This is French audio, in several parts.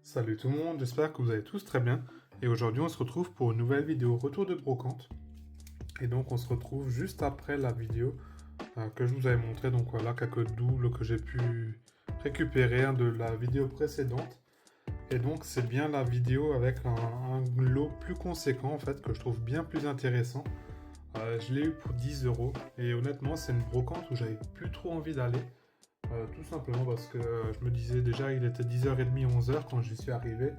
Salut tout le monde, j'espère que vous allez tous très bien. Et aujourd'hui on se retrouve pour une nouvelle vidéo retour de brocante. Et donc on se retrouve juste après la vidéo que je vous avais montré. Donc voilà quelques doubles que j'ai pu récupérer de la vidéo précédente. Et donc c'est bien la vidéo avec un lot plus conséquent en fait que je trouve bien plus intéressant. Je l'ai eu pour 10 euros et honnêtement c'est une brocante où j'avais plus trop envie d'aller. Tout simplement parce que je me disais déjà il était 10h30, 11h quand j'y suis arrivé,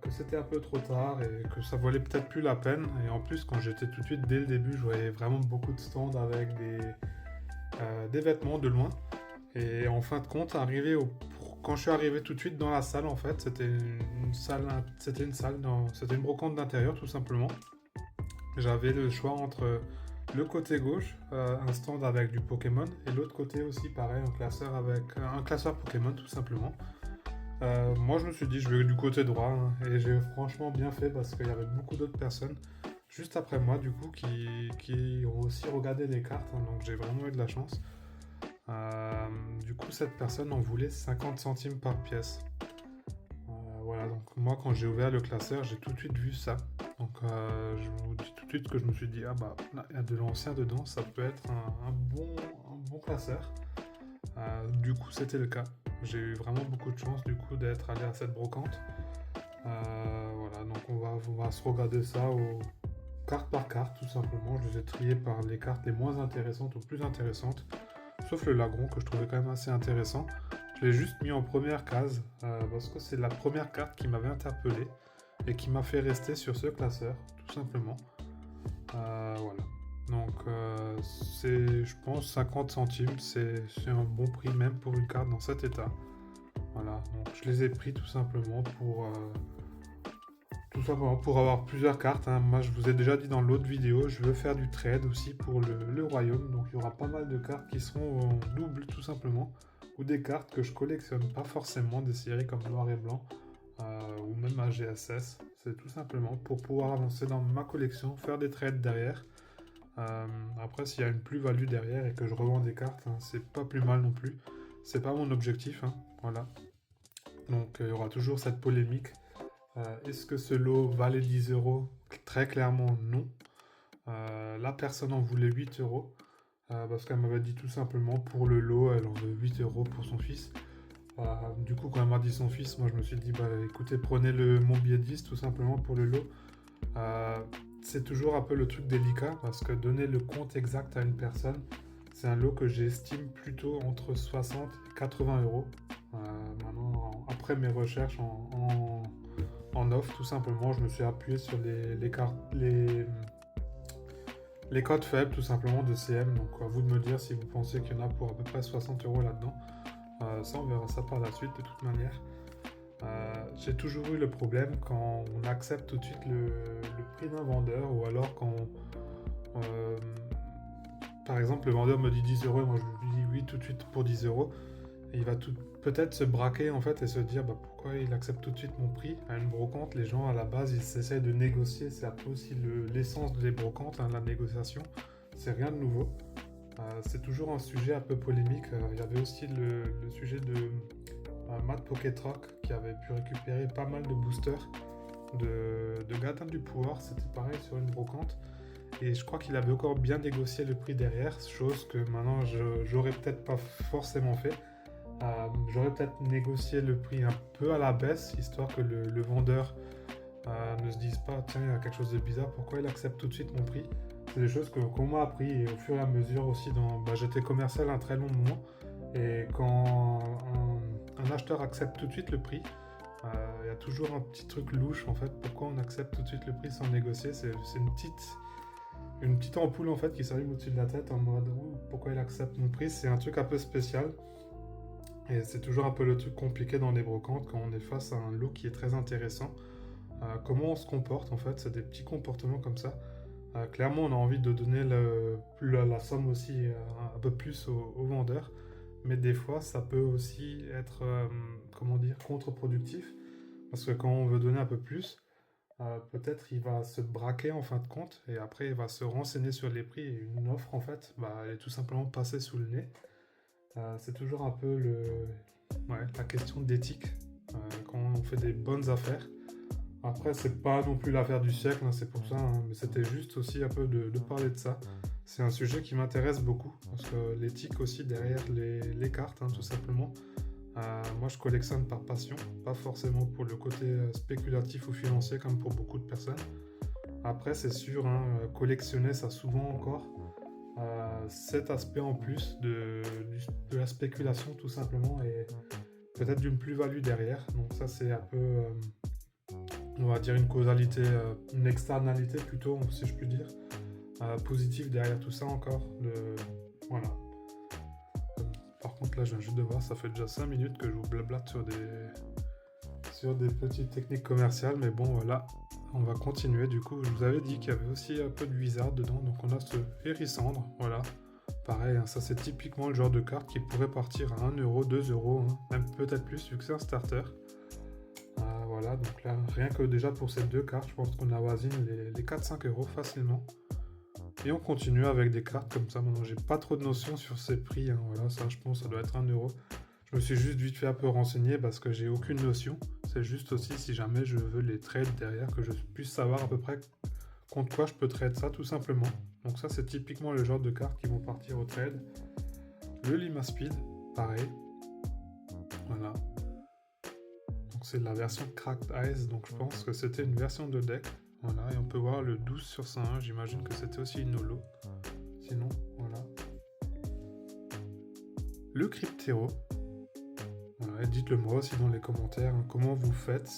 que c'était un peu trop tard et que ça valait peut-être plus la peine. Et en plus quand j'étais tout de suite dès le début, je voyais vraiment beaucoup de stands avec des vêtements de loin. Et en fin de compte, quand je suis arrivé tout de suite dans la salle, en fait, c'était une brocante d'intérieur tout simplement. J'avais le choix entre le côté gauche, un stand avec du Pokémon, et l'autre côté aussi, pareil, un classeur Pokémon tout simplement. Moi, je me suis dit, je vais du côté droit, hein, et j'ai franchement bien fait parce qu'il y avait beaucoup d'autres personnes juste après moi, du coup, qui ont aussi regardé les cartes, hein, donc j'ai vraiment eu de la chance. Du coup, cette personne en voulait 50 centimes par pièce. Voilà, donc moi quand j'ai ouvert le classeur, j'ai tout de suite vu ça. Donc je vous dis tout de suite que je me suis dit, ah bah là, il y a de l'ancien dedans, ça peut être un bon classeur. Du coup c'était le cas. J'ai eu vraiment beaucoup de chance du coup d'être allé à cette brocante. Voilà, donc on va se regarder ça carte par carte tout simplement. Je les ai triés par les cartes les moins intéressantes aux plus intéressantes. Sauf le Lagron que je trouvais quand même assez intéressant. Je l'ai juste mis en première case parce que c'est la première carte qui m'avait interpellé et qui m'a fait rester sur ce classeur, tout simplement. Voilà. Donc c'est, je pense, 50 centimes, c'est un bon prix même pour une carte dans cet état. Voilà, donc je les ai pris tout simplement pour avoir plusieurs cartes, hein. Moi, je vous ai déjà dit dans l'autre vidéo, je veux faire du trade aussi pour le royaume. Donc, il y aura pas mal de cartes qui seront en double, tout simplement. Ou des cartes que je collectionne pas forcément, des séries comme Noir et Blanc, ou même AGSS. C'est tout simplement pour pouvoir avancer dans ma collection, faire des trades derrière. Après, s'il y a une plus-value derrière et que je revends des cartes, hein, c'est pas plus mal non plus. C'est pas mon objectif, hein. Voilà. Donc, il y aura toujours cette polémique. Est-ce que ce lot valait 10 euros? Très clairement non. La personne en voulait 8 euros parce qu'elle m'avait dit tout simplement pour le lot, elle en veut 8 euros pour son fils. Du coup, quand elle m'a dit son fils, moi je me suis dit, bah écoutez, prenez mon billet de 10 tout simplement pour le lot. Euh, c'est toujours un peu le truc délicat parce que donner le compte exact à une personne, c'est un lot que j'estime plutôt entre 60 et 80 euros. Maintenant, après mes recherches en offre, tout simplement, je me suis appuyé sur les codes faibles, tout simplement, de CM. Donc, à vous de me dire si vous pensez qu'il y en a pour à peu près 60 euros là-dedans. Ça, on verra ça par la suite, de toute manière. J'ai toujours eu le problème quand on accepte tout de suite le prix d'un vendeur ou alors euh, par exemple, le vendeur me dit 10 euros et moi je lui dis oui tout de suite pour 10 euros. Et il va peut-être se braquer en fait et se dire bah, pourquoi il accepte tout de suite mon prix. À une brocante, les gens à la base ils essaient de négocier, c'est un peu aussi l'essence des brocantes, hein, la négociation. C'est rien de nouveau. C'est toujours un sujet un peu polémique. Il y avait aussi le sujet de Matt Poketrock qui avait pu récupérer pas mal de boosters de Gardien du Pouvoir. C'était pareil sur une brocante. Et je crois qu'il avait encore bien négocié le prix derrière, chose que maintenant j'aurais peut-être pas forcément fait. J'aurais peut-être négocié le prix un peu à la baisse, histoire que le vendeur ne se dise pas tiens, il y a quelque chose de bizarre, pourquoi il accepte tout de suite mon prix. C'est des choses qu'on m'a appris et au fur et à mesure aussi j'étais commercial un très long moment et quand un acheteur accepte tout de suite le prix, il y a toujours un petit truc louche en fait, pourquoi on accepte tout de suite le prix sans négocier. C'est une petite ampoule en fait qui s'allume au-dessus de la tête en mode pourquoi il accepte mon prix. C'est un truc un peu spécial et c'est toujours un peu le truc compliqué dans les brocantes quand on est face à un lot qui est très intéressant. Comment on se comporte en fait, c'est des petits comportements comme ça. Clairement on a envie de donner la somme aussi un peu plus au vendeur, mais des fois ça peut aussi être comment dire, contre-productif parce que quand on veut donner un peu plus, peut-être il va se braquer en fin de compte et après il va se renseigner sur les prix et une offre en fait, elle est tout simplement passée sous le nez. C'est toujours un peu ouais, la question d'éthique quand on fait des bonnes affaires. Après, c'est pas non plus l'affaire du siècle, hein, c'est pour ça, hein, mais c'était juste aussi un peu de parler de ça. C'est un sujet qui m'intéresse beaucoup, parce que l'éthique aussi derrière les cartes, hein, tout simplement. Moi, je collectionne par passion, pas forcément pour le côté spéculatif ou financier comme pour beaucoup de personnes. Après, c'est sûr, hein, collectionner, ça a souvent encore cet aspect en plus de la spéculation, tout simplement, et peut-être d'une plus-value derrière. Donc ça, c'est un peu, on va dire, une causalité, une externalité plutôt, si je puis dire, positive derrière tout ça encore. Voilà. Par contre, là, je viens juste de voir, ça fait déjà 5 minutes que je vous blablate sur des petites techniques commerciales, mais bon, voilà, on va continuer. Du coup, je vous avais dit qu'il y avait aussi un peu de Wizard dedans, donc on a ce Hérissandre, voilà. Pareil, hein, ça c'est typiquement le genre de carte qui pourrait partir à 1€, 2€, hein, même peut-être plus vu que c'est un starter. Voilà, donc là, rien que déjà pour ces deux cartes, je pense qu'on avoisine les 4-5€ facilement. Et on continue avec des cartes comme ça. Maintenant, j'ai pas trop de notions sur ces prix, hein, voilà, ça je pense ça doit être 1€. Je me suis juste vite fait un peu renseigner parce que j'ai aucune notion. C'est juste aussi si jamais je veux les trades derrière, que je puisse savoir à peu près contre quoi je peux trade ça tout simplement. Donc ça c'est typiquement le genre de cartes qui vont partir au trade. Le Lima Speed, pareil. Voilà. Donc c'est la version Cracked Eyes, donc je pense que c'était une version de deck. Voilà, et on peut voir le 12 sur 101, j'imagine que c'était aussi une holo. Sinon, voilà. Le Cryptero. Voilà, dites-le moi aussi dans les commentaires, hein, comment vous faites,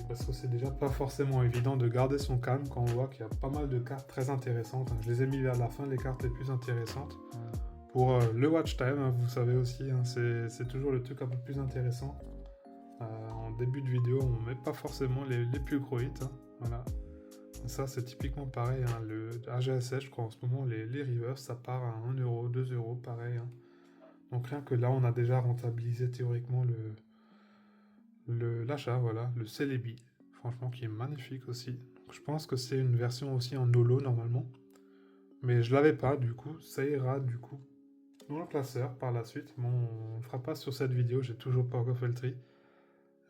parce que c'est déjà pas forcément évident de garder son calme quand on voit qu'il y a pas mal de cartes très intéressantes. Hein. Je les ai mis vers la fin, les cartes les plus intéressantes. Pour le watch time, hein, vous savez aussi, hein, c'est toujours le truc un peu plus intéressant. En début de vidéo, on met pas forcément les plus gros hits. Hein, voilà. Ça, c'est typiquement pareil. Hein, le AGSS, je crois en ce moment, les reverse, ça part à 1€, 2€, pareil. Hein. Donc rien que là, on a déjà rentabilisé théoriquement l'achat, voilà, le Celebi, franchement qui est magnifique aussi. Donc, je pense que c'est une version aussi en holo normalement, mais je l'avais pas, du coup, ça ira du coup dans le classeur par la suite. Bon, on ne fera pas sur cette vidéo, j'ai toujours pas encore fait le tri. Et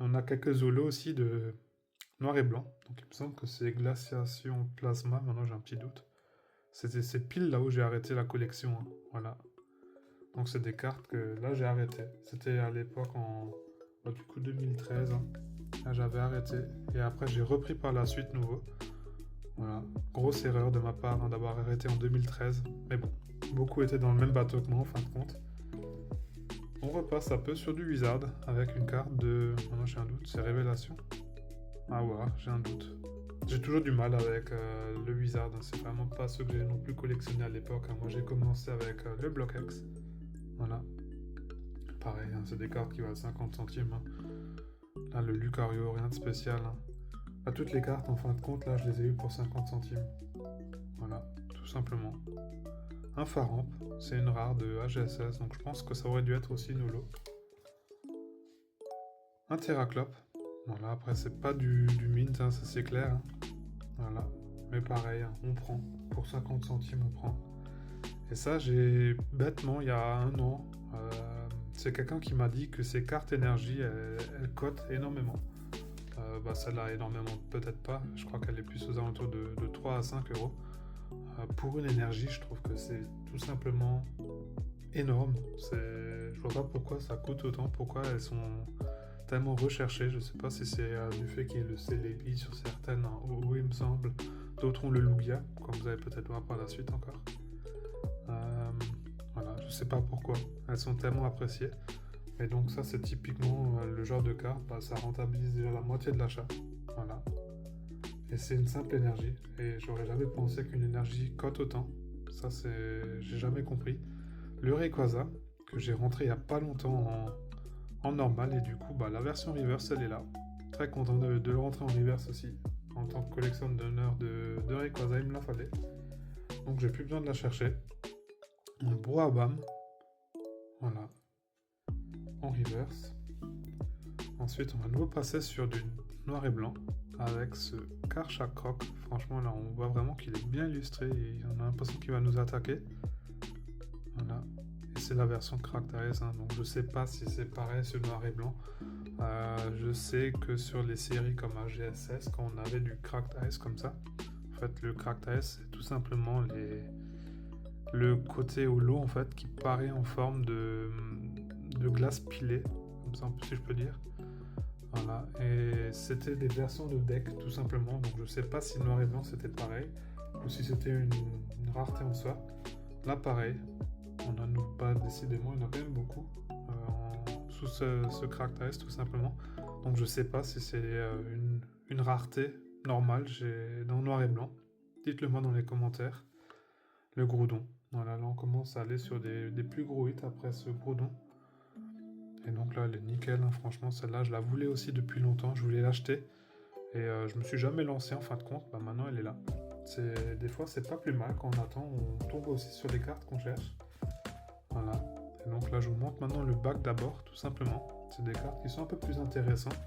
on a quelques holos aussi de noir et blanc, donc il me semble que c'est Glaciation Plasma, maintenant j'ai un petit doute. C'est pile là où j'ai arrêté la collection, hein. Voilà. Donc c'est des cartes que là j'ai arrêté. C'était à l'époque du coup 2013. Hein. Là j'avais arrêté. Et après j'ai repris par la suite nouveau. Voilà. Grosse erreur de ma part hein, d'avoir arrêté en 2013. Mais bon, beaucoup étaient dans le même bateau que moi en fin de compte. On repasse un peu sur du Wizard avec une carte de... Maintenant j'ai un doute, c'est Révélation. Ah ouais, j'ai un doute. J'ai toujours du mal avec le Wizard. Hein. C'est vraiment pas ce que j'ai non plus collectionné à l'époque. Hein. Moi j'ai commencé avec le Block X. Voilà. Pareil, hein, c'est des cartes qui valent 50 centimes. Hein. Là, le Lucario, rien de spécial. Hein. Là, toutes les cartes, en fin de compte, là, je les ai eues pour 50 centimes. Voilà, tout simplement. Un Faramp, c'est une rare de AGSS, donc je pense que ça aurait dû être aussi une holo. Un Terraclope. Voilà, après, c'est pas du mint, hein, ça c'est clair. Hein. Voilà, mais pareil, hein, on prend. Pour 50 centimes, on prend. Et ça, j'ai bêtement, il y a un an, c'est quelqu'un qui m'a dit que ces cartes énergie, elles cotent énormément. Celle-là, énormément, peut-être pas. Je crois qu'elle est plus aux alentours de 3 à 5€. Pour une énergie, je trouve que c'est tout simplement énorme. Je vois pas pourquoi ça coûte autant, pourquoi elles sont tellement recherchées. Je sais pas si c'est du fait qu'il y ait le Celebi sur certaines, hein, où il me semble. D'autres ont le Lugia, comme vous allez peut-être voir par la suite encore. Voilà, je sais pas pourquoi, elles sont tellement appréciées. Et donc ça c'est typiquement le genre de carte, ça rentabilise déjà la moitié de l'achat. Voilà. Et c'est une simple énergie. Et j'aurais jamais pensé qu'une énergie cote autant. Ça j'ai jamais compris. Le Rayquaza, que j'ai rentré il y a pas longtemps en normal, et du coup la version reverse elle est là. Très content de le rentrer en reverse aussi. En tant que collection d'honneur de Rayquaza, il me la fallait. Donc j'ai plus besoin de la chercher. Un Broabam. Voilà. En reverse. Ensuite, on va nouveau passer sur du noir et blanc avec ce Karchak Croc. Franchement, là, on voit vraiment qu'il est bien illustré et on a l'impression qu'il va nous attaquer. Voilà. Et c'est la version Cracked Ice, hein, donc je sais pas si c'est pareil sur noir et blanc. Je sais que sur les séries comme AGSS, quand on avait du Cracked Ice comme ça, en fait le Cracked Ice c'est tout simplement le côté holo en fait qui paraît en forme de glace pilée, comme ça si je peux dire. Voilà, et c'était des versions de deck tout simplement, donc je sais pas si noir et blanc c'était pareil ou si c'était une rareté en soi. Là pareil, on a nous pas décidément, il y en a quand même beaucoup sous ce Cracked Ice tout simplement, donc je sais pas si c'est une rareté normale dans noir et blanc. Dites-le moi dans les commentaires. Le Groudon, voilà, là on commence à aller sur des plus gros hits après ce Groudon. Et donc là, elle est nickel, hein, franchement, celle-là, je la voulais aussi depuis longtemps, je voulais l'acheter. Et je me suis jamais lancé en fin de compte, bah maintenant elle est là. Des fois, c'est pas plus mal, quand on attend, on tombe aussi sur les cartes qu'on cherche. Voilà. Et donc là, je vous montre maintenant le bac d'abord, tout simplement. C'est des cartes qui sont un peu plus intéressantes.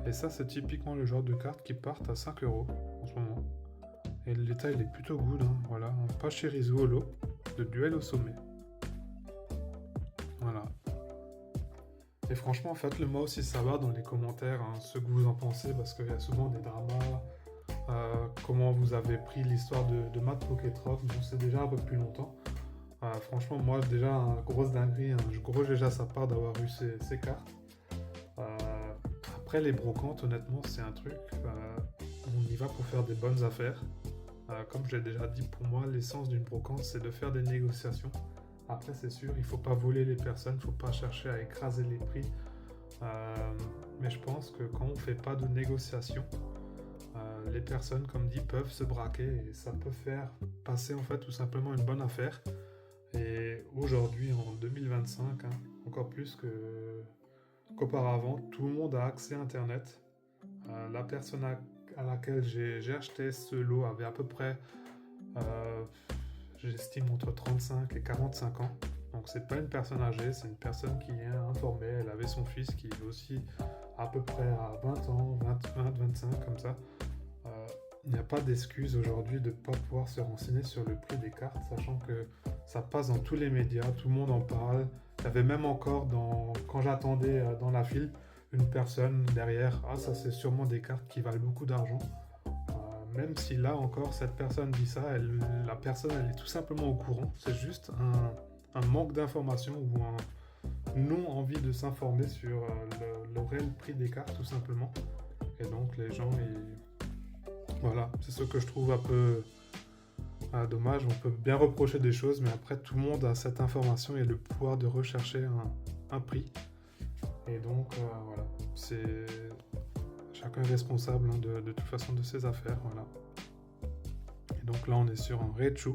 Et ça, c'est typiquement le genre de cartes qui partent à 5 € en ce moment. Et l'état, il est plutôt good, hein, voilà. Un Pachirisu Holo, de duel au sommet. Voilà. Et franchement, faites-le moi aussi savoir dans les commentaires hein, ce que vous en pensez, parce qu'il y a souvent des dramas, comment vous avez pris l'histoire de Matt Pocket Rock, bon, c'est déjà un peu plus longtemps. Franchement, moi, déjà, grosse dinguerie, gros déjà sa part d'avoir eu ces cartes. Après, les brocantes, honnêtement, c'est un truc, on y va pour faire des bonnes affaires. Comme je l'ai déjà dit, pour moi, l'essence d'une brocante, c'est de faire des négociations. Après, c'est sûr, il ne faut pas voler les personnes, il ne faut pas chercher à écraser les prix. Mais je pense que quand on ne fait pas de négociation, les personnes, comme dit, peuvent se braquer et ça peut faire passer en fait tout simplement une bonne affaire. Et aujourd'hui, en 2025, encore plus qu'auparavant, tout le monde a accès à Internet. La personne à laquelle j'ai acheté ce lot avait à peu près... j'estime entre 35 et 45 ans. Donc c'est pas une personne âgée, c'est une personne qui est informée. Elle avait son fils qui est aussi à peu près à 20 ans, 25 comme ça. Il n'y a pas d'excuse aujourd'hui de ne pas pouvoir se renseigner sur le prix des cartes, sachant que ça passe dans tous les médias, tout le monde en parle. Il y avait même encore, quand j'attendais dans la file, une personne derrière, ça c'est sûrement des cartes qui valent beaucoup d'argent. Même si là encore cette personne dit ça, la personne elle est tout simplement au courant. C'est juste un manque d'information ou un non-envie de s'informer sur le réel prix des cartes tout simplement. Et donc les gens, voilà, c'est ce que je trouve un peu dommage. On peut bien reprocher des choses, mais après tout le monde a cette information et le pouvoir de rechercher un prix. Et donc voilà, c'est... Chacun est responsable de toute façon de ses affaires, voilà. Et donc là on est sur un Raichu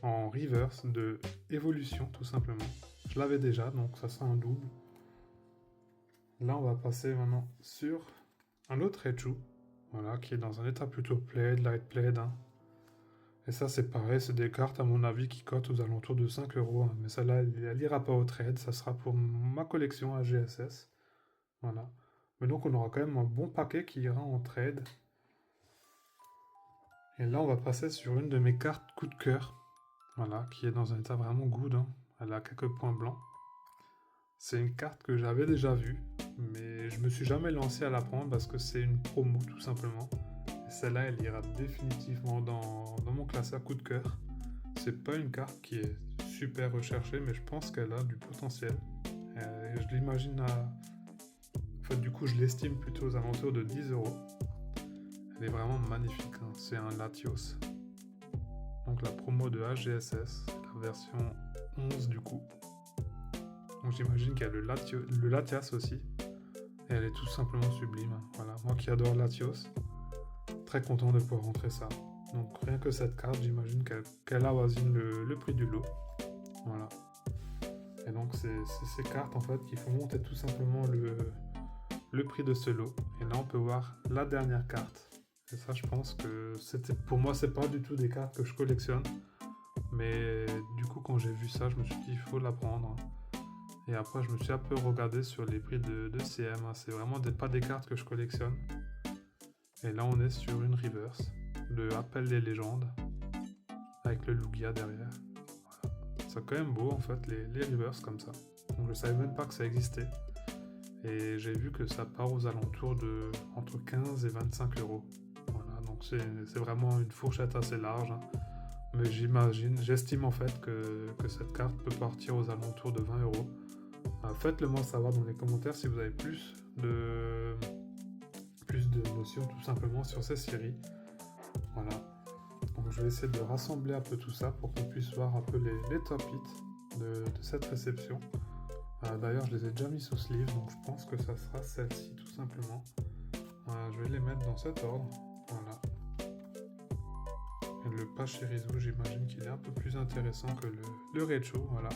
en reverse de évolution tout simplement. Je l'avais déjà, donc ça sera un double. Là on va passer maintenant sur un autre Raichu, voilà, qui est dans un état plutôt plaid, light plaid. Et ça c'est pareil, c'est des cartes à mon avis qui cotent aux alentours de 5 €. Mais celle-là elle ira pas au trade, ça sera pour ma collection AGSS. Voilà. Mais donc on aura quand même un bon paquet qui ira en trade. Et là on va passer sur une de mes cartes coup de cœur. Voilà, qui est dans un état vraiment good. Elle a quelques points blancs. C'est une carte que j'avais déjà vue, mais je me suis jamais lancé à la prendre parce que c'est une promo tout simplement. Et celle-là elle ira définitivement dans mon classeur coup de cœur. C'est pas une carte qui est super recherchée, mais je pense qu'elle a du potentiel. Et je l'imagine à... En fait, du coup, je l'estime plutôt aux alentours de 10 €. Elle est vraiment magnifique. C'est un Latios. Donc la promo de AGSS, la version 11 du coup. Donc j'imagine qu'il y a le Latias aussi. Et elle est tout simplement sublime. Voilà, moi qui adore Latios, très content de pouvoir rentrer ça. Donc rien que cette carte, j'imagine qu'elle avoisine le prix du lot. Voilà. Et donc c'est ces cartes en fait qui font monter tout simplement le prix de ce lot. Et là on peut voir la dernière carte. Et ça je pense que pour moi c'est pas du tout des cartes que je collectionne. Mais du coup quand j'ai vu ça je me suis dit il faut la prendre. Et après je me suis un peu regardé sur les prix de CM. C'est vraiment pas des cartes que je collectionne. Et là on est sur une reverse. Le Appel des légendes. Avec le Lugia derrière. Voilà. ça quand même beau en fait, les reverse comme ça. Donc je savais même pas que ça existait. Et j'ai vu que ça part aux alentours de entre 15 et 25 euros. Voilà, donc c'est vraiment une fourchette assez large. Hein. Mais j'estime en fait que cette carte peut partir aux alentours de 20 euros. Faites-le moi savoir dans les commentaires si vous avez plus de notions tout simplement sur ces séries. Voilà. Donc je vais essayer de rassembler un peu tout ça pour qu'on puisse voir un peu les top hits de cette réception. D'ailleurs, je les ai déjà mis sous sleeve, donc je pense que ça sera celle-ci tout simplement. Je vais les mettre dans cet ordre. Voilà. Et le Pachirisu, j'imagine qu'il est un peu plus intéressant que le Recho. Voilà.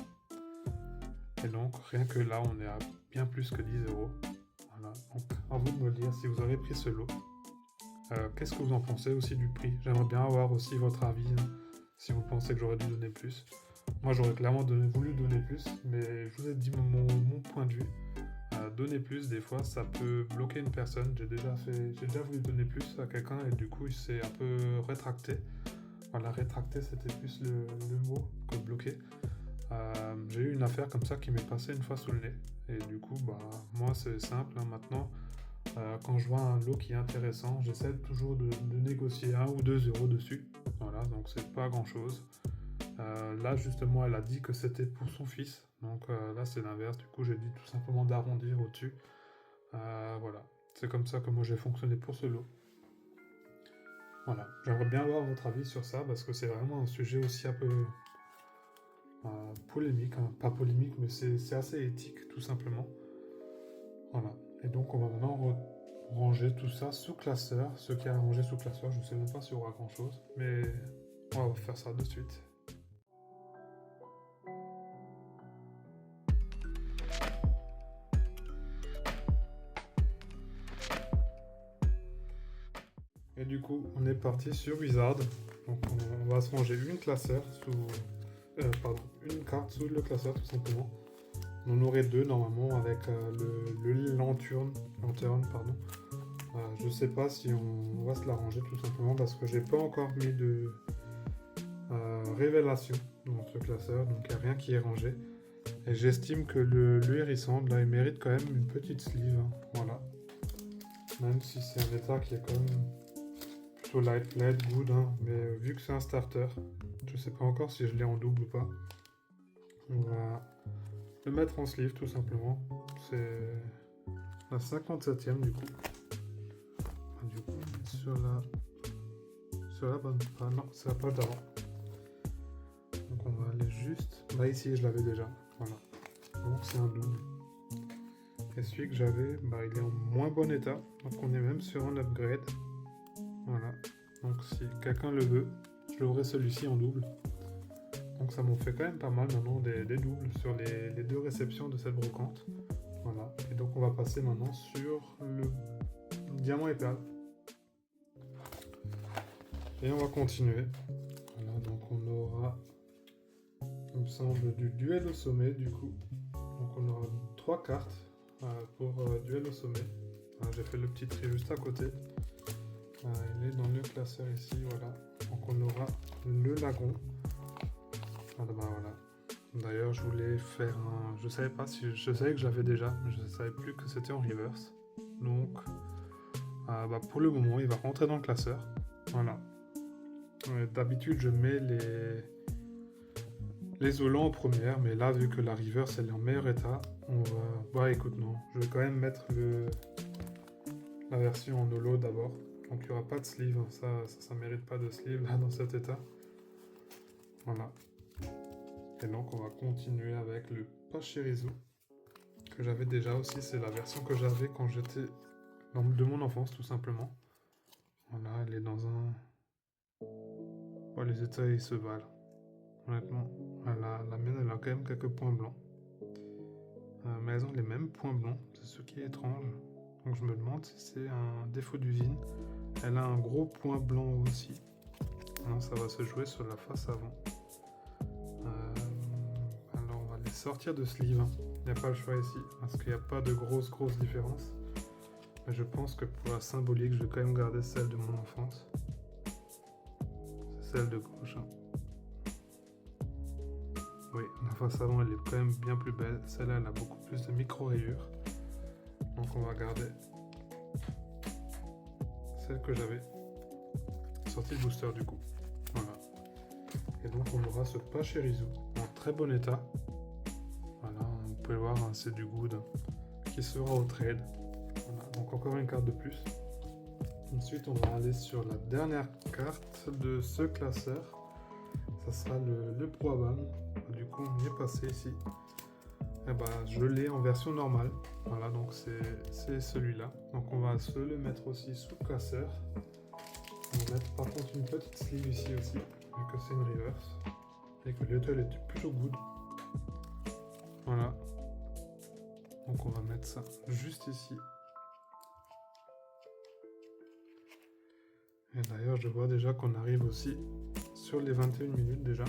Et donc, rien que là, on est à bien plus que 10 euros. Voilà. Donc, à vous de me dire si vous avez pris ce lot. Qu'est-ce que vous en pensez aussi du prix? J'aimerais bien avoir aussi votre avis, hein, si vous pensez que j'aurais dû donner plus. Moi, j'aurais clairement voulu donner plus, mais je vous ai dit mon point de vue. Donner plus, des fois, ça peut bloquer une personne. J'ai déjà voulu donner plus à quelqu'un et du coup, il s'est un peu rétracté. Voilà, rétracté, c'était plus le mot que bloquer. J'ai eu une affaire comme ça qui m'est passée une fois sous le nez. Et du coup, moi, c'est simple. Hein, maintenant, quand je vois un lot qui est intéressant, j'essaie toujours de négocier 1 ou 2 euros dessus. Voilà, donc c'est pas grand-chose. Là, justement, elle a dit que c'était pour son fils. Donc là, c'est l'inverse. Du coup, j'ai dit tout simplement d'arrondir au-dessus. Voilà. C'est comme ça que moi, j'ai fonctionné pour ce lot. Voilà. J'aimerais bien avoir votre avis sur ça, parce que c'est vraiment un sujet aussi un peu polémique. Hein. Pas polémique, mais c'est assez éthique, tout simplement. Voilà. Et donc, on va maintenant ranger tout ça sous classeur. Ce qui est rangé sous classeur, je ne sais même pas s'il y aura grand-chose. Mais on va faire ça de suite. Et du coup, on est parti sur Wizard. Donc on va se ranger une classeur une carte sous le classeur tout simplement. On en aurait deux normalement avec le lanterne, pardon. Je sais pas si on va se la ranger tout simplement parce que j'ai pas encore mis de révélation dans ce classeur, donc il n'y a rien qui est rangé. Et j'estime que le hérissant, là, il mérite quand même une petite sleeve. Hein. Voilà. Même si c'est un état qui est quand même plutôt light good, hein. Mais vu que c'est un starter, je sais pas encore si je l'ai en double ou pas. On va le mettre en sleeve tout simplement. C'est la 57e du coup. Du coup, sur la bonne page. Non, c'est la page d'avant. Donc on va aller juste. Là ici je l'avais déjà. Voilà. Donc c'est un double. Et celui que j'avais, il est en moins bon état. Donc on est même sur un upgrade. Voilà. Donc si quelqu'un le veut, je l'aurai celui-ci en double. Donc ça m'en fait quand même pas mal maintenant des doubles sur les deux réceptions de cette brocante. Voilà. Et donc on va passer maintenant sur le diamant épal. Et on va continuer. Voilà, donc on aura, il me semble, du duel au sommet du coup. Donc on aura 3 cartes pour duel au sommet. J'ai fait le petit tri juste à côté. Il est dans le classeur ici, voilà. Donc on aura le lagon. Voilà. D'ailleurs, je voulais faire un... Je savais pas si... Je savais que j'avais déjà, mais je ne savais plus que c'était en reverse. Donc, pour le moment, il va rentrer dans le classeur. Voilà. D'habitude, je mets les Olans en première, mais là, vu que la reverse, elle est en meilleur état, on va... écoute, non. Je vais quand même mettre la version en holo d'abord. Donc, il n'y aura pas de sleeve. Hein. Ça mérite pas de sleeve, là, dans cet état. Voilà. Et donc on va continuer avec le Pachirisu que j'avais déjà aussi, c'est la version que j'avais quand j'étais de mon enfance tout simplement. Voilà, elle est dans un... les états ils se valent. Honnêtement, la mienne elle a quand même quelques points blancs. Mais elles ont les mêmes points blancs, c'est ce qui est étrange. Donc je me demande si c'est un défaut d'usine. Elle a un gros point blanc aussi. Non, ça va se jouer sur la face avant. Alors on va les sortir de sleeve. Il n'y a pas le choix ici, parce qu'il n'y a pas de grosse différence. Mais je pense que pour la symbolique, je vais quand même garder celle de mon enfance. C'est celle de gauche. Hein. Oui, la face avant elle est quand même bien plus belle. Celle-là elle a beaucoup plus de micro-rayures. Donc on va garder celle que j'avais sortie le booster du coup. Voilà. Et donc on aura ce Pachirisu en très bon état. Voilà, vous pouvez voir, hein, c'est du good qui sera au trade. Voilà, donc encore une carte de plus. Ensuite on va aller sur la dernière carte de ce classeur. Ça sera le Proaban. Du coup on y est passé ici. Et bah, je l'ai en version normale. Voilà, donc c'est celui-là. Donc on va se le mettre aussi sous le classeur. On va mettre par contre une petite sleeve ici aussi, vu que c'est une reverse. Et que l'hôtel est plutôt good. Voilà. Donc on va mettre ça juste ici. Et d'ailleurs je vois déjà qu'on arrive aussi sur les 21 minutes déjà.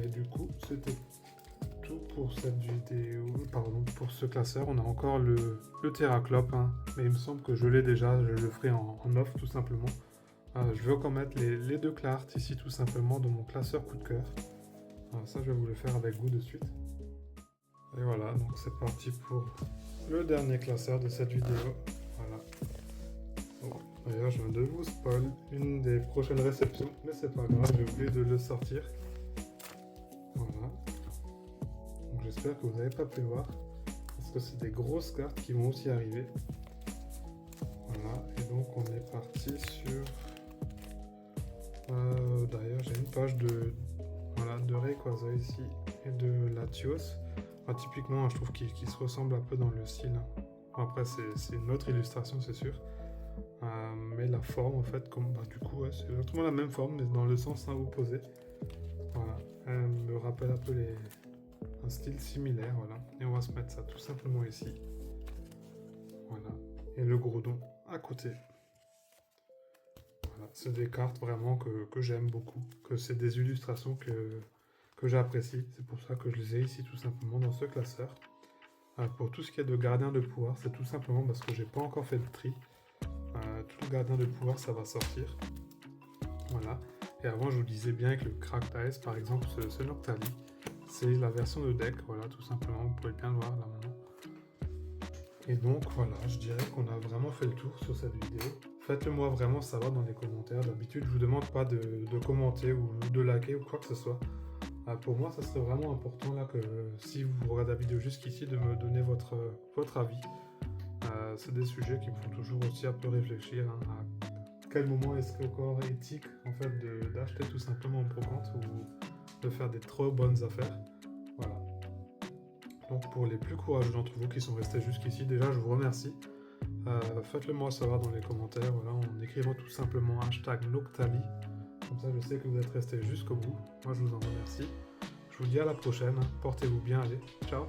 Et du coup c'était tout pour cette vidéo, pardon, pour ce classeur. On a encore le Terraclope, hein, mais il me semble que je l'ai déjà, je le ferai en off tout simplement. Je vais encore mettre les deux Clarts ici tout simplement dans mon classeur coup de cœur. Ça je vais vous le faire avec vous de suite. Et voilà, donc c'est parti pour le dernier classeur de cette vidéo. Voilà. Bon, d'ailleurs je viens de vous spoil une des prochaines réceptions, mais c'est pas grave, j'ai oublié de le sortir. Voilà. Donc j'espère que vous n'avez pas pu voir, parce que c'est des grosses cartes qui vont aussi arriver. Voilà, et donc on est parti sur... d'ailleurs j'ai une page de Rayquaza ici et de Latios. Typiquement je trouve qu'ils se ressemblent un peu dans le style. Bon, après c'est une autre illustration c'est sûr. Mais la forme en fait, comme, du coup c'est exactement la même forme mais dans le sens opposé. Voilà, elle me rappelle un peu un style similaire, voilà. Et on va se mettre ça tout simplement ici. Voilà, et le Groudon à côté. Voilà, c'est des cartes vraiment que j'aime beaucoup, que c'est des illustrations que j'apprécie. C'est pour ça que je les ai ici tout simplement dans ce classeur. Pour tout ce qui est de gardien de pouvoir, c'est tout simplement parce que j'ai pas encore fait le tri. Tout le gardien de pouvoir ça va sortir. Voilà. Et avant je vous disais bien que le Cracked Ice par exemple, ce Noctali, c'est la version de deck, voilà tout simplement, vous pouvez bien le voir là maintenant. Et donc voilà, je dirais qu'on a vraiment fait le tour sur cette vidéo. Faites-le moi vraiment savoir dans les commentaires. D'habitude je vous demande pas de commenter ou de liker ou quoi que ce soit. Pour moi ça serait vraiment important là que si vous regardez la vidéo jusqu'ici de me donner votre avis. C'est des sujets qui me font toujours aussi un peu réfléchir, hein, à quel moment est-ce qu'encore éthique en fait d'acheter tout simplement en brocante ou de faire des trop bonnes affaires. Voilà. Donc pour les plus courageux d'entre vous qui sont restés jusqu'ici, déjà je vous remercie. Faites-le moi savoir dans les commentaires, voilà, en écrivant tout simplement #Noctali. Comme ça je sais que vous êtes restés jusqu'au bout. Moi je vous en remercie. Je vous dis à la prochaine, portez-vous bien, allez, ciao.